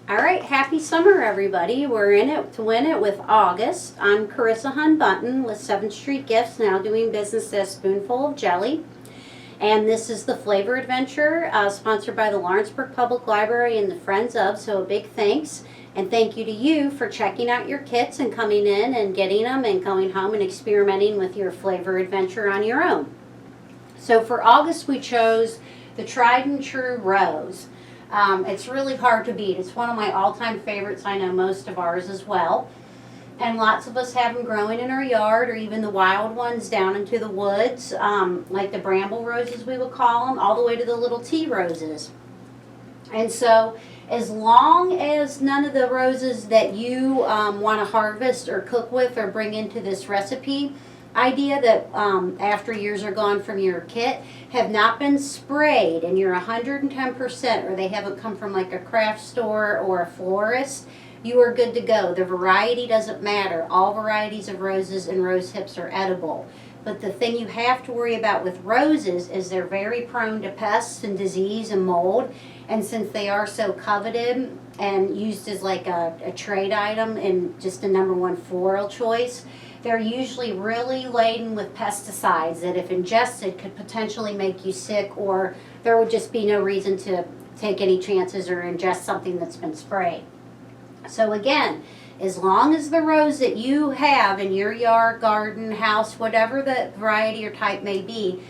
All right, happy summer, everybody. We're in it to win it with August. I'm Carisa Bunten with 7th Street Gifts, now doing business as Spoonful of Jelly. And this is the Flavor Adventure, sponsored by the Lawrenceburg Public Library and the Friends of, so a big thanks. And thank you to you for checking out your kits and coming in and getting them and going home and experimenting with your flavor adventure on your own. So for August, we chose the tried and true rose. It's really hard to beat. It's one of my all-time favorites. I know most of ours as well. And lots of us have them growing in our yard, or even the wild ones down into the woods, like the bramble roses we would call them, all the way to the little tea roses. And so as long as none of the roses that you want to harvest or cook with or bring into this recipe idea that after years are gone from your kit have not been sprayed and you're 110%, or they haven't come from like a craft store or a florist, you are good to go. The variety doesn't matter. All varieties of roses and rose hips are edible. But the thing you have to worry about with roses is they're very prone to pests and disease and mold. And since they are so coveted and used as like a trade item and just a #1 floral choice, they're usually really laden with pesticides that if ingested could potentially make you sick, or there would just be no reason to take any chances or ingest something that's been sprayed. So again, as long as the rose that you have in your yard, garden, house, whatever the variety or type may be,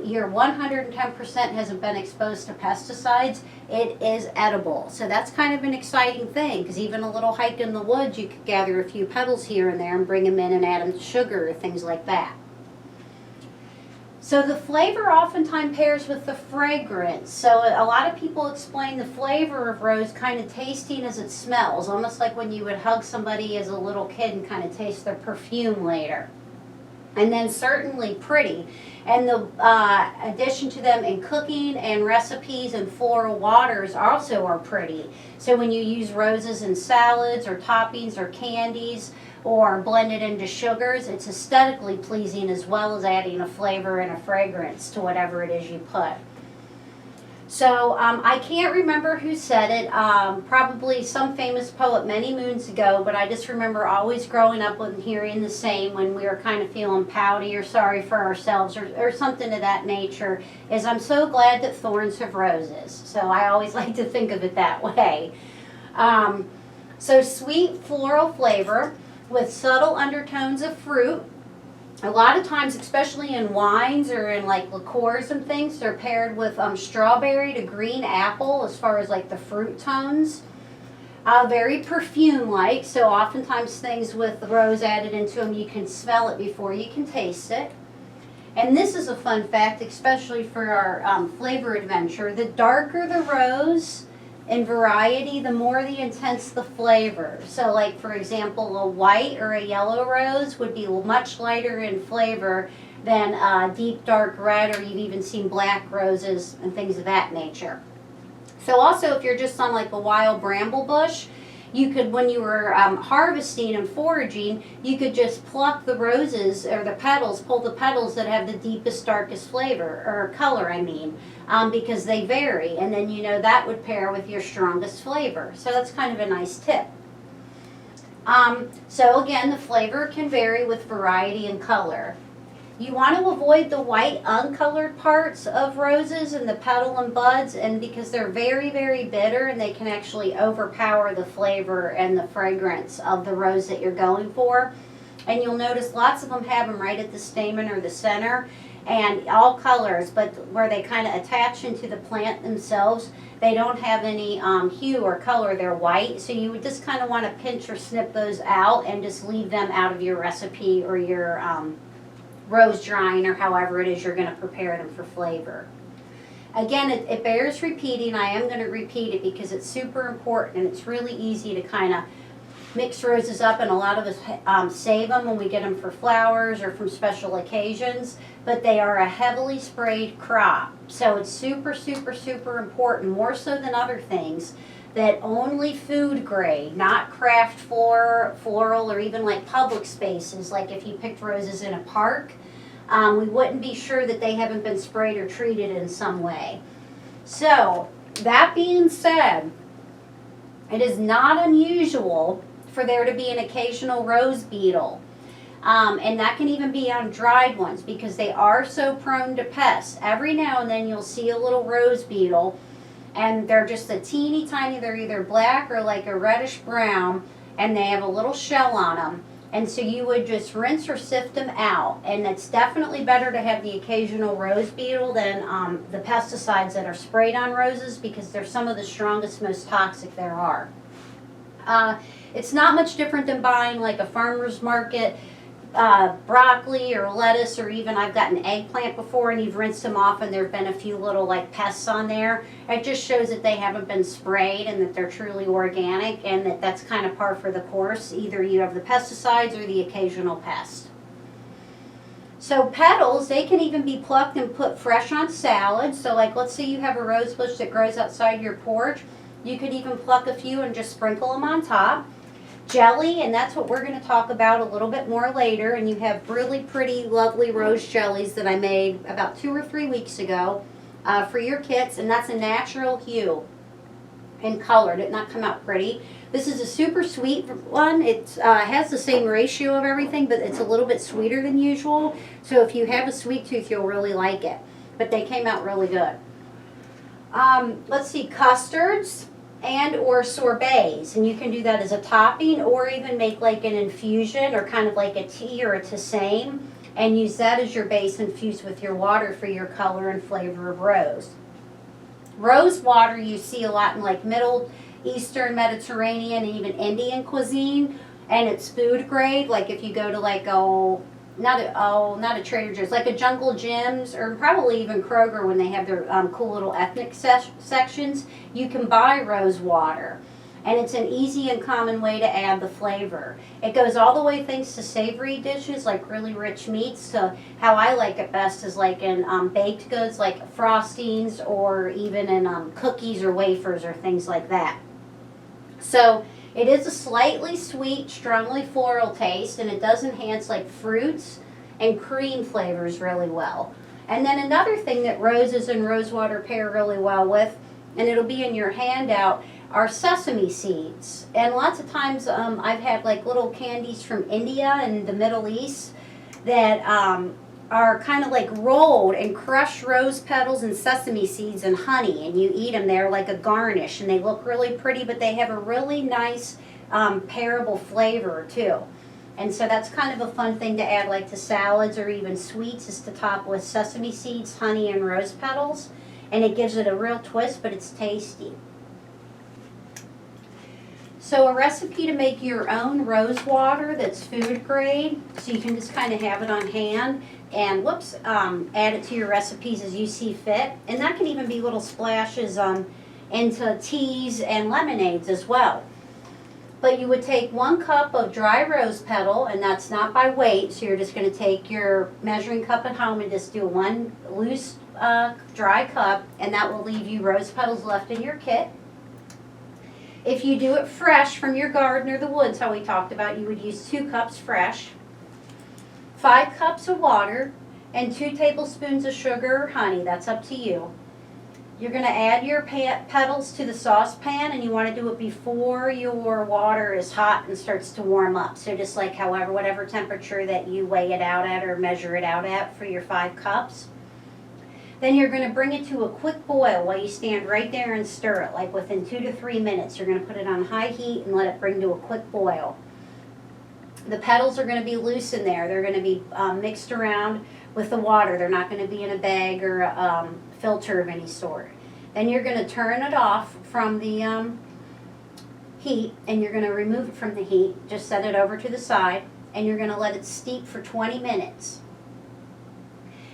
your 110% hasn't been exposed to pesticides, it is edible. So that's kind of an exciting thing, because even a little hike in the woods, you could gather a few petals here and there and bring them in and add them to sugar or things like that. So the flavor oftentimes pairs with the fragrance. So a lot of people explain the flavor of rose kind of tasting as it smells, almost like when you would hug somebody as a little kid and kind of taste their perfume later. And then certainly pretty. And the addition to them in cooking and recipes and floral waters also are pretty. So when you use roses in salads or toppings or candies or blend it into sugars, it's aesthetically pleasing as well as adding a flavor and a fragrance to whatever it is you put. So I can't remember who said it, probably some famous poet many moons ago, but I just remember always growing up and hearing the same when we were kind of feeling pouty or sorry for ourselves or something of that nature, is I'm so glad that thorns have roses. So I always like to think of it that way. So sweet floral flavor with subtle undertones of fruit. A lot of times, especially in wines or in like liqueurs and things, they're paired with strawberry to green apple as far as like the fruit tones. Very perfume-like, so oftentimes things with rose added into them, you can smell it before you can taste it. And this is a fun fact, especially for our flavor adventure. The darker the rose in variety, the more the intense the flavor. So like for example, a white or a yellow rose would be much lighter in flavor than a deep dark red, or you've even seen black roses and things of that nature. So also if you're just on like a wild bramble bush, you could, when you were harvesting and foraging, you could just pluck the roses or the petals, pull the petals that have the deepest, darkest flavor, or color I mean, because they vary, and then you know that would pair with your strongest flavor. So that's kind of a nice tip. So again, the flavor can vary with variety and color. You want to avoid the white uncolored parts of roses and the petal and buds, and because they're very, very bitter and they can actually overpower the flavor and the fragrance of the rose that you're going for. And you'll notice lots of them have them right at the stamen or the center, and all colors, but where they kind of attach into the plant themselves, they don't have any hue or color. They're white, so you would just kind of want to pinch or snip those out and just leave them out of your recipe or your rose drying, or however it is you're going to prepare them for flavor. Again, it bears repeating. I am going to repeat it because it's super important, and it's really easy to kind of mix roses up, and a lot of us save them when we get them for flowers or from special occasions, but they are a heavily sprayed crop. So it's super, super, super important, more so than other things, that only food grade, not craft floral, or even like public spaces, like if you picked roses in a park, we wouldn't be sure that they haven't been sprayed or treated in some way. So that being said, It is not unusual for there to be an occasional rose beetle. And that can even be on dried ones because they are so prone to pests. Every now and then you'll see a little rose beetle, and they're just a teeny tiny, they're either black or like a reddish brown, and they have a little shell on them. And so you would just rinse or sift them out. And it's definitely better to have the occasional rose beetle than the pesticides that are sprayed on roses, because they're some of the strongest, most toxic there are. It's not much different than buying like a farmer's market broccoli or lettuce, or even I've gotten eggplant before and you've rinsed them off and there have been a few little like pests on there. It just shows that they haven't been sprayed and that they're truly organic, and that's kind of par for the course. Either you have the pesticides or the occasional pest. So petals, they can even be plucked and put fresh on salads. So like, let's say you have a rose bush that grows outside your porch. You could even pluck a few and just sprinkle them on top. Jelly, and that's what we're going to talk about a little bit more later. And you have really pretty, lovely rose jellies that I made about 2 or 3 weeks ago for your kits. And that's a natural hue and color. It did not come out pretty. This is a super sweet one. It has the same ratio of everything, but it's a little bit sweeter than usual. So if you have a sweet tooth, you'll really like it. But they came out really good. Let's see, custards and or sorbets, and you can do that as a topping or even make like an infusion or kind of like a tea or a tisane and use that as your base infused with your water for your color and flavor of rose. Rose water you see a lot in like Middle Eastern, Mediterranean, and even Indian cuisine, and it's food grade. Like if you go to like not a Trader Joe's, like a Jungle Gyms or probably even Kroger when they have their cool little ethnic sections, you can buy rose water. And it's an easy and common way to add the flavor. It goes all the way thanks to savory dishes like really rich meats to how I like it best is like in baked goods like frostings or even in cookies or wafers or things like that. So it is a slightly sweet, strongly floral taste, and it does enhance like fruits and cream flavors really well. And then another thing that roses and rosewater pair really well with, and it'll be in your handout, are sesame seeds. And lots of times I've had like little candies from India and the Middle East that are kind of like rolled and crushed rose petals and sesame seeds and honey, and you eat them. They're like a garnish and they look really pretty, but they have a really nice pairable flavor too. And so that's kind of a fun thing to add like to salads or even sweets, is to top with sesame seeds, honey, and rose petals. And it gives it a real twist, but it's tasty. So a recipe to make your own rose water that's food grade, so you can just kind of have it on hand and add it to your recipes as you see fit. And that can even be little splashes into teas and lemonades as well. But you would take 1 cup of dry rose petal, and that's not by weight, so you're just going to take your measuring cup at home and just do 1 loose dry cup, and that will leave you rose petals left in your kit. If you do it fresh from your garden or the woods, how we talked about, you would use 2 cups fresh, 5 cups of water, and 2 tablespoons of sugar or honey. That's up to you. You're going to add your petals to the saucepan, and you want to do it before your water is hot and starts to warm up. So just like whatever temperature that you weigh it out at or measure it out at for your 5 cups. Then you're going to bring it to a quick boil while you stand right there and stir it. Like within 2 to 3 minutes, you're going to put it on high heat and let it bring to a quick boil. The petals are going to be loose in there. They're going to be mixed around with the water. They're not going to be in a bag or a filter of any sort. Then you're going to turn it off from the heat, and you're going to remove it from the heat. Just set it over to the side, and you're going to let it steep for 20 minutes.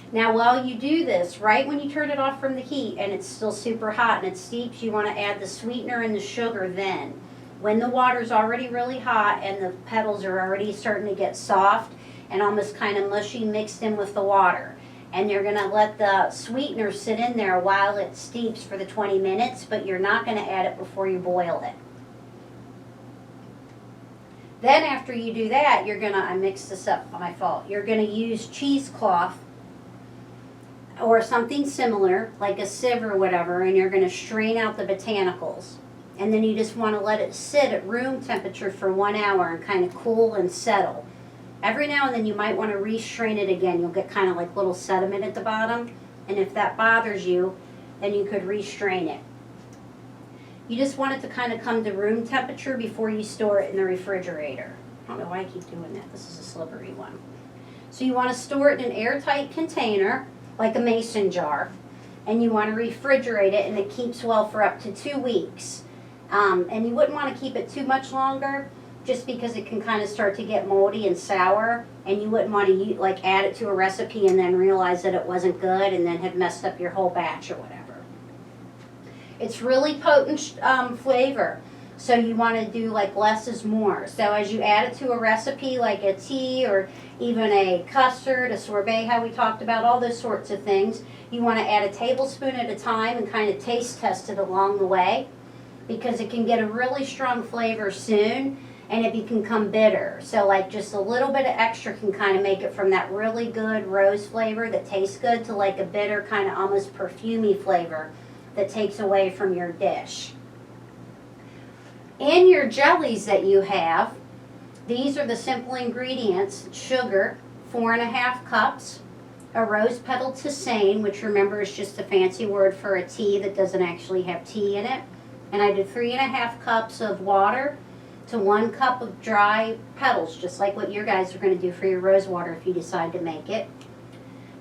Now while you do this, right when you turn it off from the heat and it's still super hot and it steeps, you want to add the sweetener and the sugar then. When the water's already really hot and the petals are already starting to get soft and almost kind of mushy mixed in with the water. And you're going to let the sweetener sit in there while it steeps for the 20 minutes, but you're not going to add it before you boil it. Then after you do that, you're going to, I mixed this up, my fault, you're going to use cheesecloth or something similar, like a sieve or whatever, and you're going to strain out the botanicals. and then you just want to let it sit at room temperature for 1 hour and kind of cool and settle. Every now and then you might want to restrain it again. You'll get kind of like little sediment at the bottom, and if that bothers you, then you could restrain it. You just want it to kind of come to room temperature before you store it in the refrigerator. I don't know why I keep doing that. This is a slippery one. So you want to store it in an airtight container, like a mason jar, and you want to refrigerate it, and it keeps well for up to 2 weeks. And you wouldn't want to keep it too much longer, just because it can kind of start to get moldy and sour, and you wouldn't want to like add it to a recipe and then realize that it wasn't good and then have messed up your whole batch or whatever. It's really potent flavor, so you want to do like less is more. So as you add it to a recipe like a tea or even a custard, a sorbet, how we talked about, all those sorts of things, you want to add a tablespoon at a time and kind of taste test it along the way, because it can get a really strong flavor soon and it can become bitter. So like just a little bit of extra can kind of make it from that really good rose flavor that tastes good to like a bitter kind of almost perfumey flavor that takes away from your dish. In your jellies that you have, these are the simple ingredients: sugar, 4½ cups, a rose petal tisane, which remember is just a fancy word for a tea that doesn't actually have tea in it, and I did 3½ cups of water to 1 cup of dry petals, just like what you guys are going to do for your rose water if you decide to make it.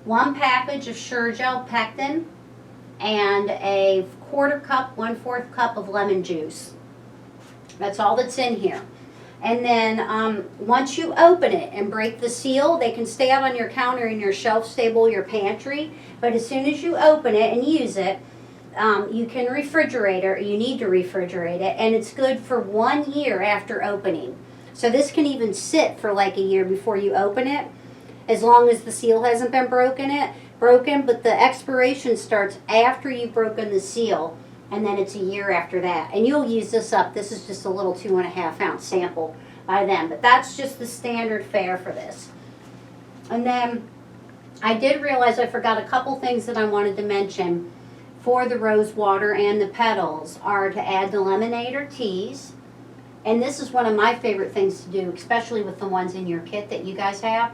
1 package of Sure-Gel pectin, and a 1/4 cup, 1/4 cup of lemon juice. That's all that's in here. And then once you open it and break the seal, they can stay out on your counter in your shelf stable, your pantry, but as soon as you open it and use it, you can refrigerate it, or you need to refrigerate it, and it's good for 1 year after opening. So this can even sit for like a year before you open it, as long as the seal hasn't been broken, but the expiration starts after you've broken the seal, and then it's a year after that. And you'll use this up. This is just a little 2½ ounce sample by then, but that's just the standard fare for this. And then I did realize I forgot a couple things that I wanted to mention for the rose water and the petals are to add the lemonade or teas. And this is one of my favorite things to do, especially with the ones in your kit that you guys have,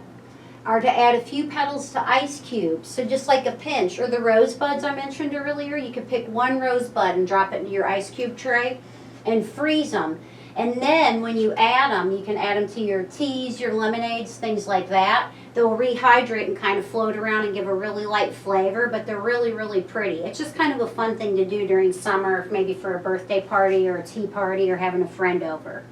are to add a few petals to ice cubes. So just like a pinch, or the rosebuds I mentioned earlier, you could pick 1 rosebud and drop it into your ice cube tray and freeze them. And then when you add them, you can add them to your teas, your lemonades, things like that. They'll rehydrate and kind of float around and give a really light flavor, but they're really, really pretty. It's just kind of a fun thing to do during summer, maybe for a birthday party or a tea party or having a friend over.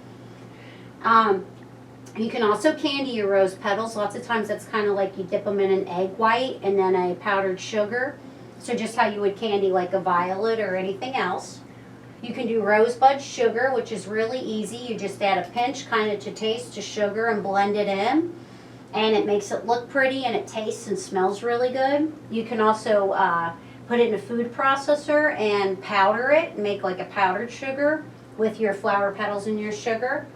You can also candy your rose petals. Lots of times that's kind of like you dip them in an egg white and then a powdered sugar. So just how you would candy like a violet or anything else. You can do rosebud sugar, which is really easy. You just add a pinch kind of to taste to sugar and blend it in. And it makes it look pretty and it tastes and smells really good. You can also put it in a food processor and powder it and make like a powdered sugar with your flower petals and your sugar.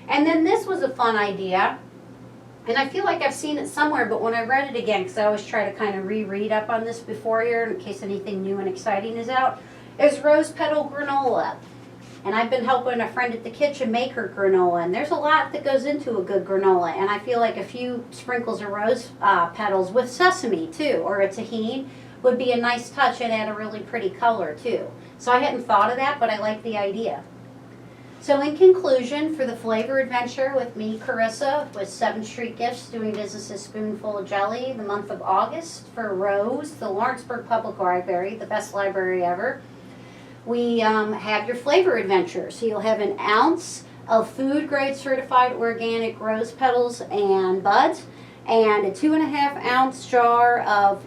And then this was a fun idea, and I feel like I've seen it somewhere, but when I read it again, because I always try to kind of reread up on this before here in case anything new and exciting is out, is rose petal granola. And I've been helping a friend at the kitchen make her granola, and there's a lot that goes into a good granola, and I feel like a few sprinkles of rose petals with sesame too, or a tahini, would be a nice touch and add a really pretty color too. So I hadn't thought of that, but I like the idea. So in conclusion, for the flavor adventure with me, Carissa, with 7th Street Gifts, doing business as Spoonful of Jelly, the month of August, for Rose, the Lawrenceburg Public Library, the best library ever, we have your flavor adventure. So you'll have 1 ounce of food-grade certified organic rose petals and buds, and a 2½ ounce jar of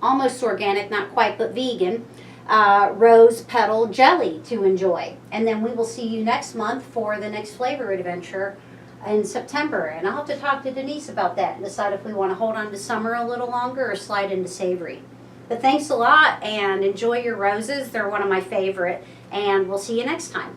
almost organic, not quite, but vegan, rose petal jelly to enjoy. And then we will see you next month for the next flavor adventure in September. And I'll have to talk to Denise about that and decide if we want to hold on to summer a little longer or slide into savory. But thanks a lot and enjoy your roses. They're one of my favorite. And we'll see you next time.